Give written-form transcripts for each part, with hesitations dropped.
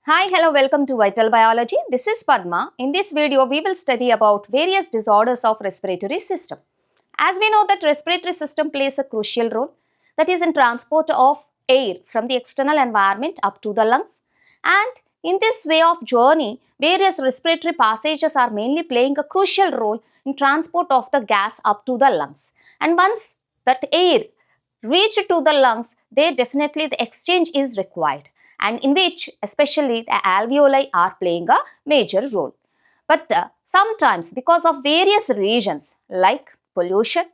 Hi, hello, welcome to Vital Biology. This is Padma. In this video, we will study about various disorders of respiratory system. As we know that respiratory system plays a crucial role, that is in transport of air from the external environment up to the lungs. And in this way of journey, various respiratory passages are mainly playing a crucial role in transport of the gas up to the lungs. And once that air reach to the lungs, there definitely the exchange is required, and in which especially the alveoli are playing a major role. But sometimes because of various reasons like pollution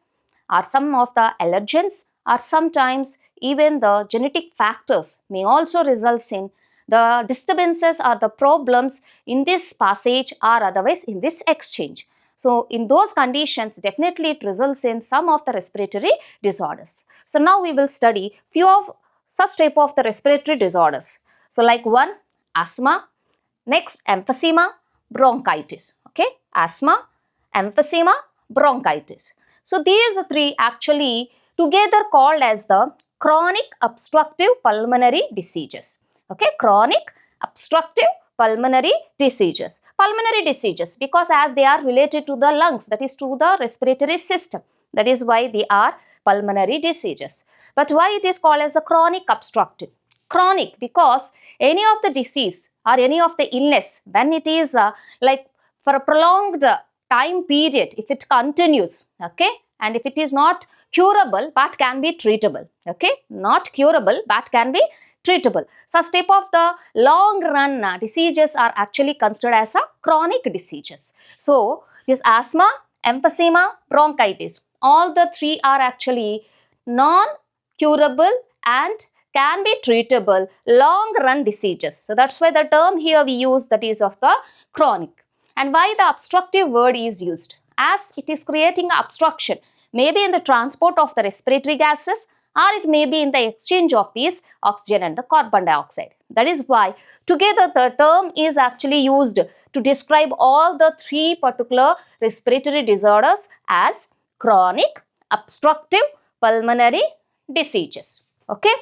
or some of the allergens or sometimes even the genetic factors may also result in the disturbances or the problems in this passage or otherwise in this exchange. So in those conditions, definitely it results in some of the respiratory disorders. So now we will study few of such type of the respiratory disorders. So like one, asthma, next emphysema, bronchitis. Okay, asthma, emphysema, bronchitis. So these three actually together called as the chronic obstructive pulmonary diseases. Okay, chronic obstructive pulmonary diseases. Pulmonary diseases because as they are related to the lungs, that is to the respiratory system. That is why they are pulmonary diseases. But why it is called as a chronic obstructive? Chronic because any of the disease or any of the illness, when it is like for a prolonged time period, if it continues, okay, and if it is not curable but can be treatable, okay, not curable but can be treatable. Such type of the long run diseases are actually considered as a chronic diseases. So this asthma, emphysema, bronchitis, all the three are actually non-curable and can be treatable long run diseases. So that's why the term here we use, that is of the chronic. And why the obstructive word is used? As it is creating obstruction, maybe in the transport of the respiratory gases, or it may be in the exchange of these oxygen and the carbon dioxide. That is why together the term is actually used to describe all the three particular respiratory disorders as chronic obstructive pulmonary diseases. Okay,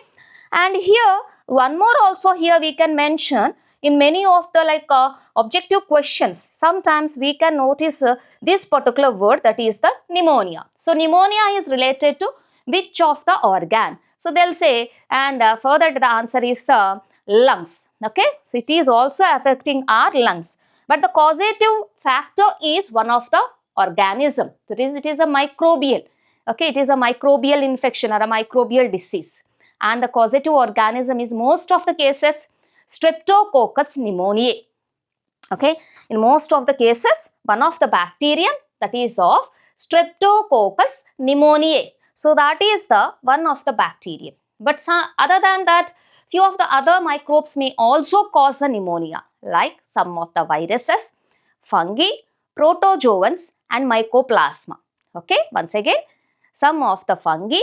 and here one more also here we can mention in many of the objective questions, sometimes we can notice this particular word, that is the pneumonia. So pneumonia is related to which of the organ? So they'll say, and further the answer is the lungs. Okay, so it is also affecting our lungs, but the causative factor is one of the organism, that is it is a microbial. Okay, it is a microbial infection or a microbial disease, and the causative organism is most of the cases Streptococcus pneumoniae. Okay, in most of the cases one of the bacterium, that is of Streptococcus pneumoniae. So that is the one of the bacterium. But other than that, few of the other microbes may also cause the pneumonia, like some of the viruses, fungi, protozoans and mycoplasma. Okay, once again, some of the fungi,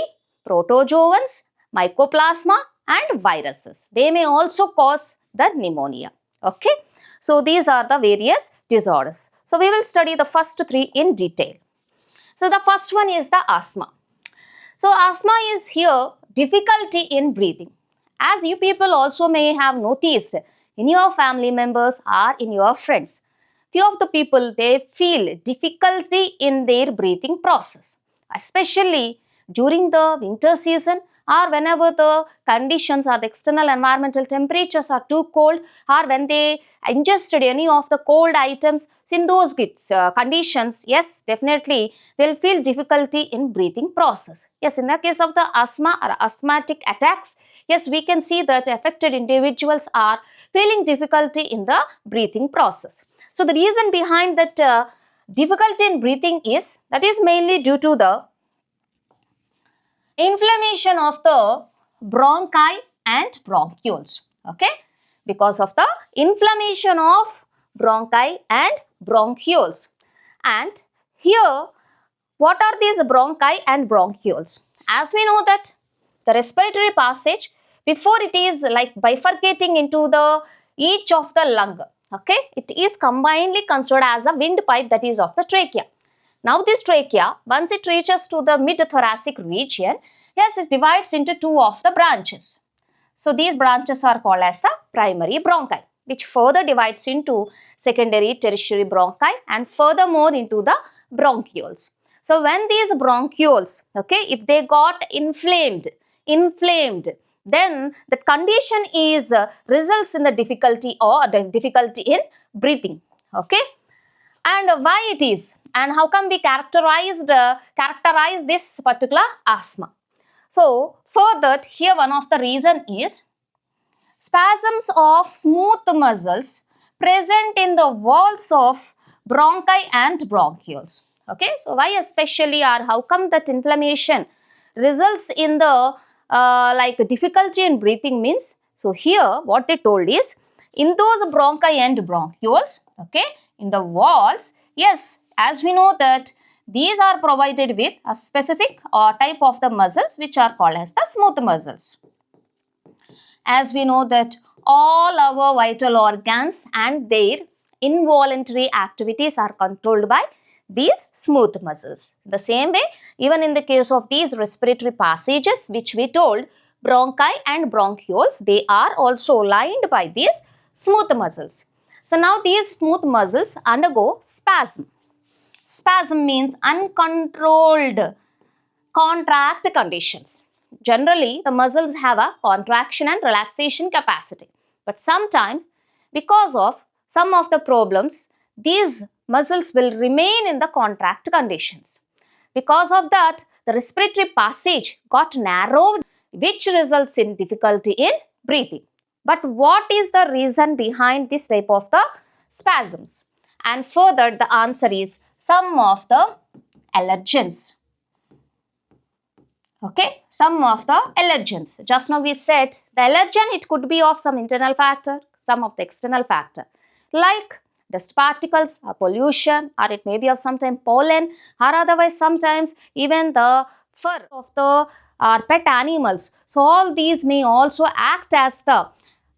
protozoans, mycoplasma and viruses, they may also cause the pneumonia. Okay, so these are the various disorders. So we will study the first three in detail. So the first one is the asthma. So asthma is here difficulty in breathing. As you people also may have noticed in your family members or in your friends, few of the people, they feel difficulty in their breathing process, especially during the winter season or whenever the conditions or the external environmental temperatures are too cold, or when they ingested any of the cold items. So in those conditions, yes, definitely they'll feel difficulty in breathing process. Yes, in the case of the asthma or asthmatic attacks, yes, we can see that affected individuals are feeling difficulty in the breathing process. So the reason behind that difficulty in breathing is, that is mainly due to the inflammation of the bronchi and bronchioles. Okay, because of the inflammation of bronchi and bronchioles. And here, what are these bronchi and bronchioles? As we know that the respiratory passage, before it is like bifurcating into the each of the lung, okay, it is combinedly considered as a windpipe, that is of the trachea. Now this trachea, once it reaches to the mid-thoracic region, yes, it divides into two of the branches. So these branches are called as the primary bronchi. which further divides into secondary, tertiary bronchi and furthermore into the bronchioles. So when these bronchioles, okay, if they got inflamed, then the condition is results in the difficulty in breathing, okay. And why it is, and how come we characterize this particular asthma? So for that, here one of the reason is spasms of smooth muscles present in the walls of bronchi and bronchioles. Okay, so why especially, or how come that inflammation results in the like difficulty in breathing means? So here what they told is, in those bronchi and bronchioles, okay, in the walls, yes, as we know that these are provided with a specific type of the muscles which are called as the smooth muscles. As we know that all our vital organs and their involuntary activities are controlled by these smooth muscles. The same way, even in the case of these respiratory passages which we told, bronchi and bronchioles, they are also lined by these smooth muscles. So now these smooth muscles undergo spasm. Spasm means uncontrolled contract conditions. Generally, the muscles have a contraction and relaxation capacity. But sometimes, because of some of the problems, these muscles will remain in the contract conditions. Because of that, the respiratory passage got narrowed, which results in difficulty in breathing. But what is the reason behind this type of the spasms? And further, the answer is some of the allergens. Okay, some of the allergens. Just now we said the allergen, it could be of some internal factor, some of the external factor, like dust particles or pollution, or it may be of sometimes pollen, or otherwise sometimes even the fur of the pet animals. So all these may also act as the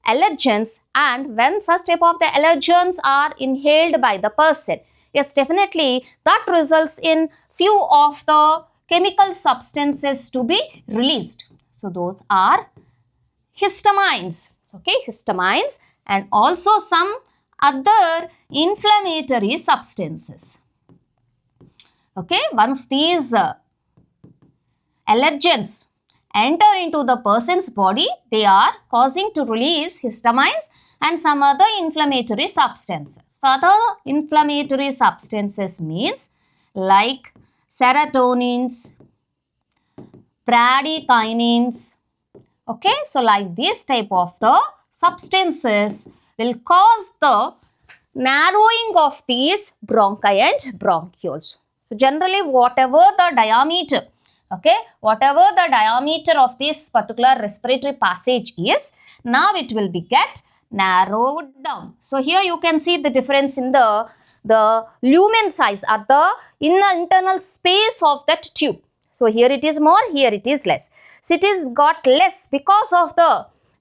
allergens, and when such type of the allergens are inhaled by the person, yes, definitely that results in few of the chemical substances to be released. So those are histamines, okay, histamines, and also some other inflammatory substances. Okay, once these allergens enter into the person's body, they are causing to release histamines and some other inflammatory substances. So other inflammatory substances means like serotonins, bradykinins, okay. So like this type of the substances will cause the narrowing of these bronchi and bronchioles. So generally whatever the diameter, okay, whatever the diameter of this particular respiratory passage is, now it will be get narrowed down. So here you can see the difference in the lumen size at the internal space of that tube. So here it is more, here it is less. So it is got less because of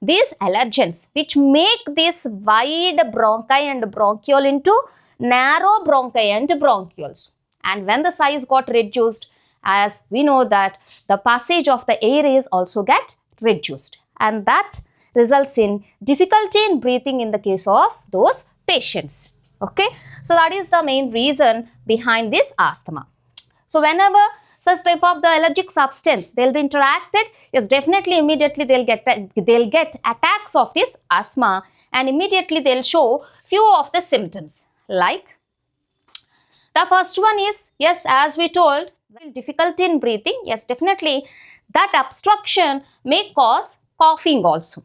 these allergens which make this wide bronchi and bronchiole into narrow bronchi and bronchioles. And when the size got reduced, as we know that the passage of the air is also get reduced, and that results in difficulty in breathing in the case of those patients. Okay, so that is the main reason behind this asthma. So whenever such type of the allergic substance they'll be interacted, yes, definitely immediately they'll get attacks of this asthma, and immediately they'll show few of the symptoms. Like the first one is, yes, as we told, difficulty in breathing. Yes, definitely that obstruction may cause coughing also.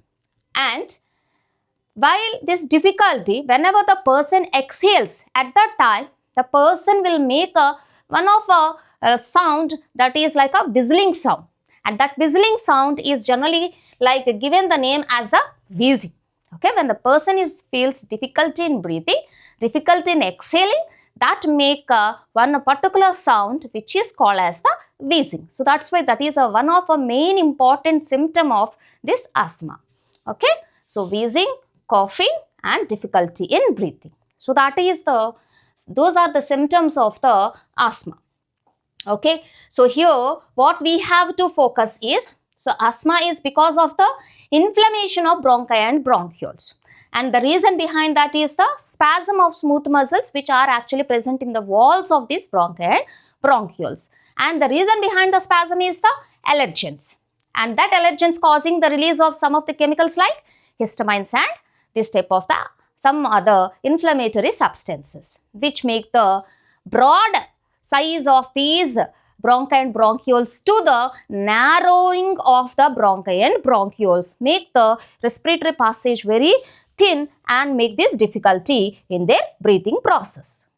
And while this difficulty, whenever the person exhales, at that time the person will make a sound that is like a whistling sound, and that whistling sound is generally like given the name as a wheezing. Okay, when the person feels difficulty in breathing, difficulty in exhaling, that make one particular sound which is called as the wheezing. So that's why that is one of a main important symptom of this asthma. Okay, so wheezing, coughing and difficulty in breathing. So that is those are the symptoms of the asthma. Okay, so here what we have to focus is, so asthma is because of the inflammation of bronchi and bronchioles. And the reason behind that is the spasm of smooth muscles which are actually present in the walls of these bronchi and bronchioles. And the reason behind the spasm is the allergens. And that allergens causing the release of some of the chemicals like histamines and this type of the some other inflammatory substances which make the broad size of these bronchi and bronchioles to the narrowing of the bronchi and bronchioles, make the respiratory passage very thin and make this difficulty in their breathing process.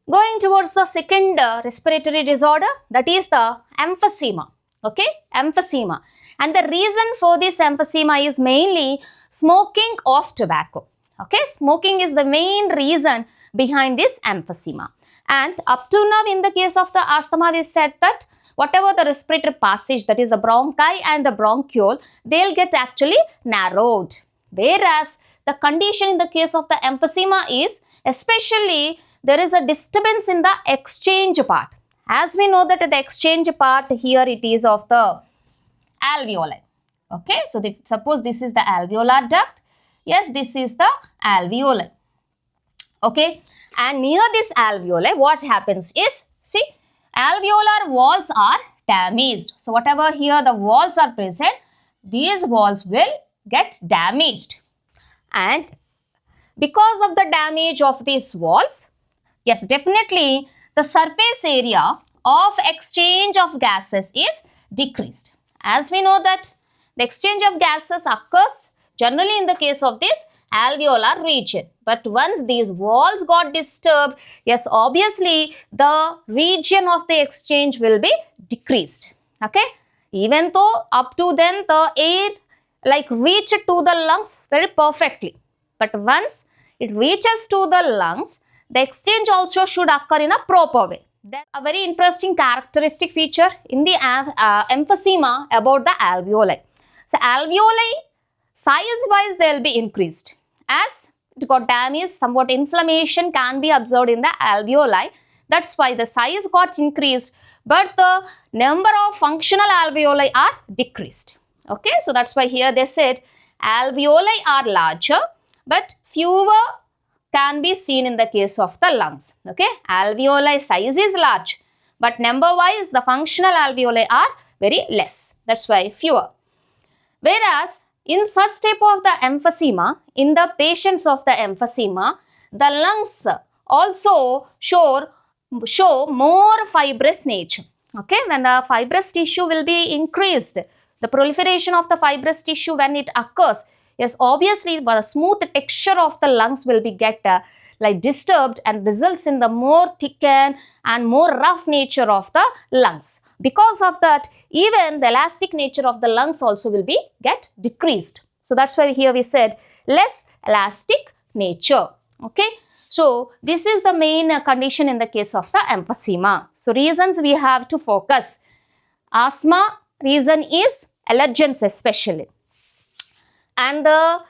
Going towards the second respiratory disorder, that is the emphysema. Okay, emphysema. And the reason for this emphysema is mainly smoking of tobacco. Okay, smoking is the main reason behind this emphysema. And up to now in the case of the asthma, we said that whatever the respiratory passage, that is the bronchi and the bronchiole, they'll get actually narrowed. Whereas the condition in the case of the emphysema is especially there is a disturbance in the exchange part. As we know that the exchange part here it is of the alveoli. Okay, so suppose this is the alveolar duct. Yes, this is the alveoli. Okay, and near this alveoli what happens is, see, alveolar walls are damaged. So whatever here the walls are present, these walls will get damaged. And because of the damage of these walls, yes, definitely the surface area of exchange of gases is decreased. As we know that the exchange of gases occurs generally in the case of this alveolar region. But once these walls got disturbed, yes, obviously the region of the exchange will be decreased. Okay, even though up to then the air like reach to the lungs very perfectly. But once it reaches to the lungs, the exchange also should occur in a proper way. That's a very interesting characteristic feature in the emphysema about the alveoli. So alveoli size wise they will be increased. As it got damaged, somewhat inflammation can be observed in the alveoli. That's why the size got increased, but the number of functional alveoli are decreased. Okay, so that's why here they said alveoli are larger, but fewer can be seen in the case of the lungs. Okay, alveoli size is large, but number wise the functional alveoli are very less. That's why fewer. Whereas in such type of the emphysema, in the patients of the emphysema, the lungs also show more fibrous nature. Okay, when the fibrous tissue will be increased, the proliferation of the fibrous tissue when it occurs, yes, obviously the smooth texture of the lungs will be like disturbed and results in the more thickened and more rough nature of the lungs. Because of that, even the elastic nature of the lungs also will be get decreased. So that's why here we said less elastic nature. Okay, so this is the main condition in the case of the emphysema. So reasons we have to focus. Asthma reason is allergens especially. And the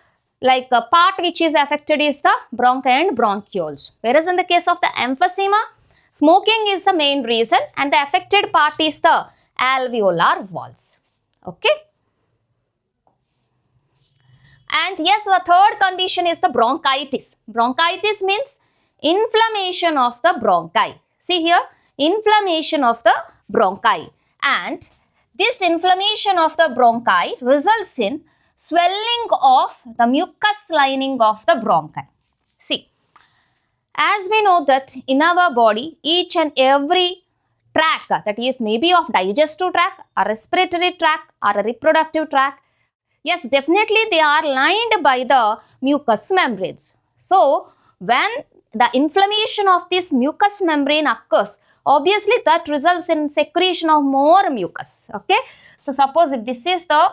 part which is affected is the bronchi and bronchioles. Whereas in the case of the emphysema, smoking is the main reason and the affected part is the alveolar walls. Okay. And yes, the third condition is the bronchitis. Bronchitis means inflammation of the bronchi. See here, inflammation of the bronchi. And this inflammation of the bronchi results in swelling of the mucus lining of the bronchi. See, as we know that in our body, each and every tract, that is maybe of digestive tract, a respiratory tract or a reproductive tract, yes, definitely they are lined by the mucous membranes. So, when the inflammation of this mucous membrane occurs, obviously that results in secretion of more mucus. Okay, so suppose if this is the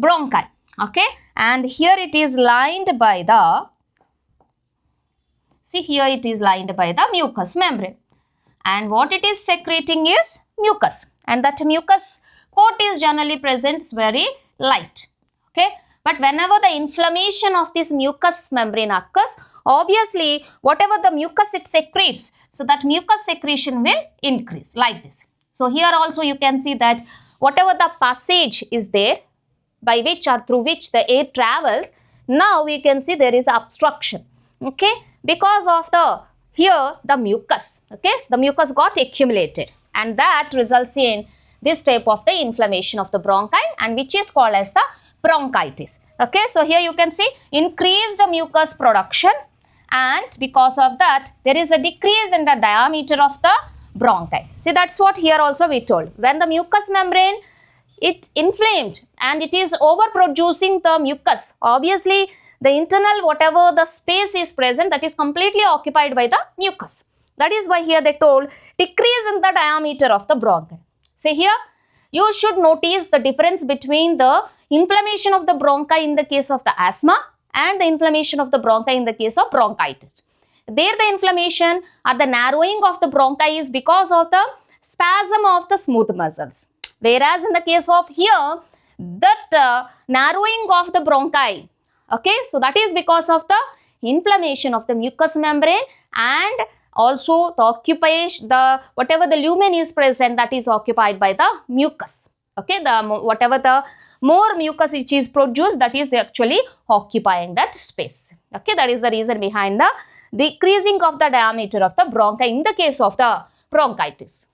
bronchi, okay, and here it is lined by the, see here it is lined by the mucous membrane, and what it is secreting is mucus, and that mucus coat is generally presents very light. Okay, but whenever the inflammation of this mucous membrane occurs, obviously whatever the mucus it secretes, so that mucus secretion will increase like this. So here also you can see that whatever the passage is there by which or through which the air travels, now we can see there is obstruction, okay, because of the mucus, okay, the mucus got accumulated, and that results in this type of the inflammation of the bronchi, and which is called as the bronchitis, okay. So here you can see increased mucus production, and because of that there is a decrease in the diameter of the bronchi. See, that's what here also we told. When the mucous membrane it's inflamed and it is overproducing the mucus, obviously the internal whatever the space is present, that is completely occupied by the mucus. That is why here they told decrease in the diameter of the bronchi. See here, you should notice the difference between the inflammation of the bronchi in the case of the asthma and the inflammation of the bronchi in the case of bronchitis. There the inflammation or the narrowing of the bronchi is because of the spasm of the smooth muscles. Whereas in the case of here, that narrowing of the bronchi, okay, so that is because of the inflammation of the mucous membrane, and also the occupation, the whatever the lumen is present, that is occupied by the mucus, okay, whatever the more mucus which is produced, that is actually occupying that space, okay. That is the reason behind the decreasing of the diameter of the bronchi in the case of the bronchitis.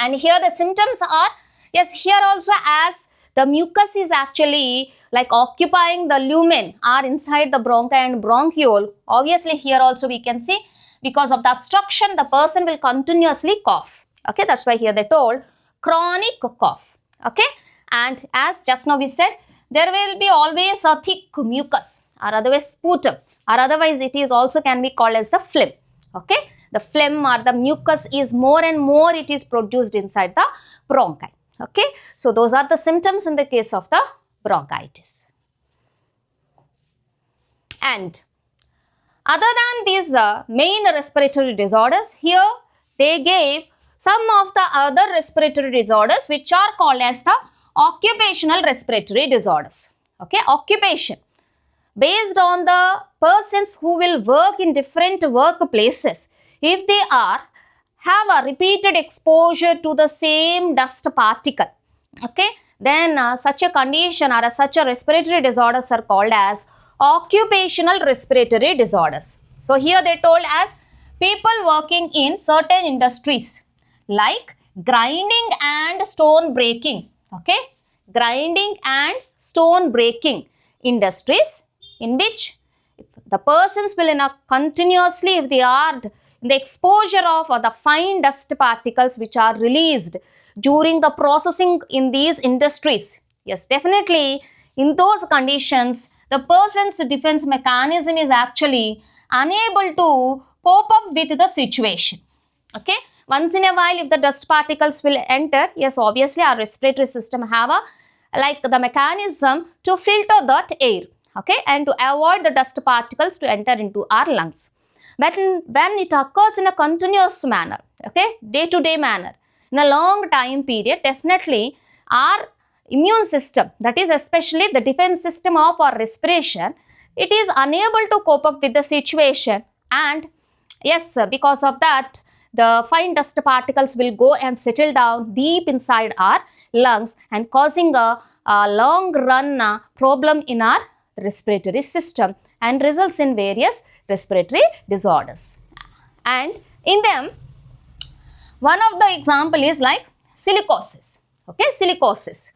And here the symptoms are, yes, here also as the mucus is actually like occupying the lumen or inside the bronchi and bronchiole, obviously here also we can see because of the obstruction the person will continuously cough, okay. That's why here they told chronic cough, okay. And as just now we said, there will be always a thick mucus or otherwise sputum, or otherwise it is also can be called as the phlegm, okay. The phlegm or the mucus is more and more it is produced inside the bronchi, okay. So those are the symptoms in the case of the bronchitis. And other than these main respiratory disorders, here they gave some of the other respiratory disorders which are called as the occupational respiratory disorders, okay. Occupation, based on the persons who will work in different workplaces, if they have a repeated exposure to the same dust particle, okay, then such a condition or such a respiratory disorders are called as occupational respiratory disorders. So here they told as people working in certain industries like grinding and stone breaking, okay, grinding and stone breaking industries, in which the persons will continuously, if they are in the exposure of the fine dust particles which are released during the processing in these industries, yes, definitely in those conditions the person's defense mechanism is actually unable to cope up with the situation, okay. Once in a while if the dust particles will enter, yes, obviously our respiratory system have a like the mechanism to filter that air, okay, and to avoid the dust particles to enter into our lungs. But when it occurs in a continuous manner, okay, day-to-day manner, in a long time period, definitely our immune system, that is especially the defense system of our respiration, it is unable to cope up with the situation, and yes, because of that the fine dust particles will go and settle down deep inside our lungs and causing a long run problem in our respiratory system and results in various respiratory disorders. And in them, one of the example is like silicosis, okay, silicosis,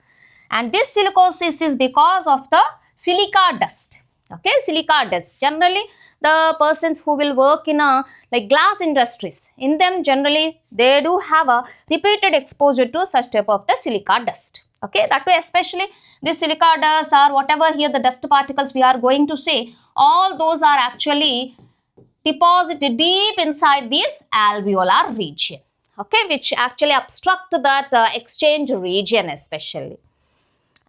and this silicosis is because of the silica dust, okay, silica dust. Generally the persons who will work in like glass industries, in them generally they do have a repeated exposure to such type of the silica dust, okay. That way especially this silica dust or whatever here the dust particles we are going to say, all those are actually deposited deep inside this alveolar region, okay, which actually obstruct that exchange region especially.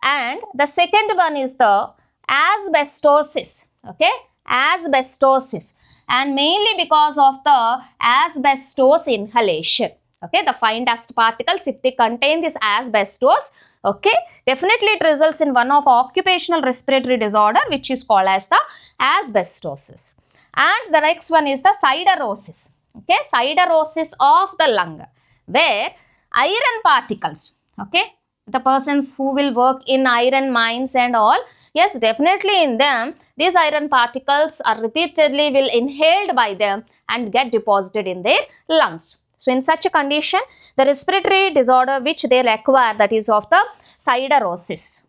And the second one is the asbestosis, okay, asbestosis, and mainly because of the asbestos inhalation, okay, the fine dust particles if they contain this asbestos, okay, definitely it results in one of occupational respiratory disorder which is called as the asbestosis. And the next one is the siderosis, okay, siderosis of the lung, where iron particles, okay, The persons who will work in iron mines and all, yes, definitely in them, these iron particles are repeatedly will inhaled by them and get deposited in their lungs. So, in such a condition, the respiratory disorder which they will acquire, that is of the siderosis.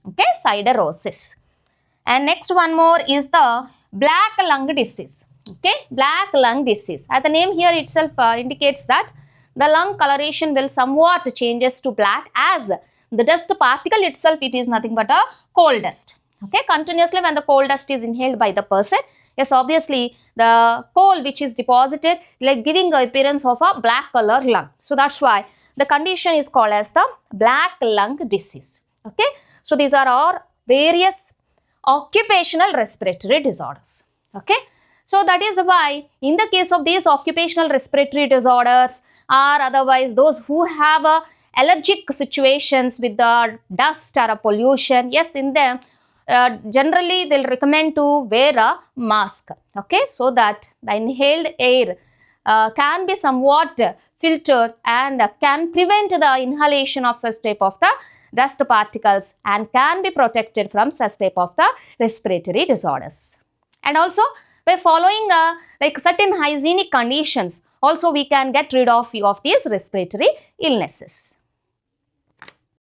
Okay, siderosis. And next one more is the black lung disease. Okay, black lung disease. As the name here itself indicates that the lung coloration will somewhat changes to black, as the dust particle itself, it is nothing but a coal dust. Okay, continuously when the coal dust is inhaled by the person, yes, obviously the coal which is deposited, like giving the appearance of a black color lung. So that's why the condition is called as the black lung disease. Okay, so these are our various occupational respiratory disorders. Okay, so that is why in the case of these occupational respiratory disorders, or otherwise those who have allergic situations with the dust or a pollution, yes, in them generally they'll recommend to wear a mask. Okay, so that the inhaled air can be somewhat filtered and can prevent the inhalation of such type of the dust particles and can be protected from such type of the respiratory disorders. And also by following like certain hygienic conditions, also we can get rid of few of these respiratory illnesses.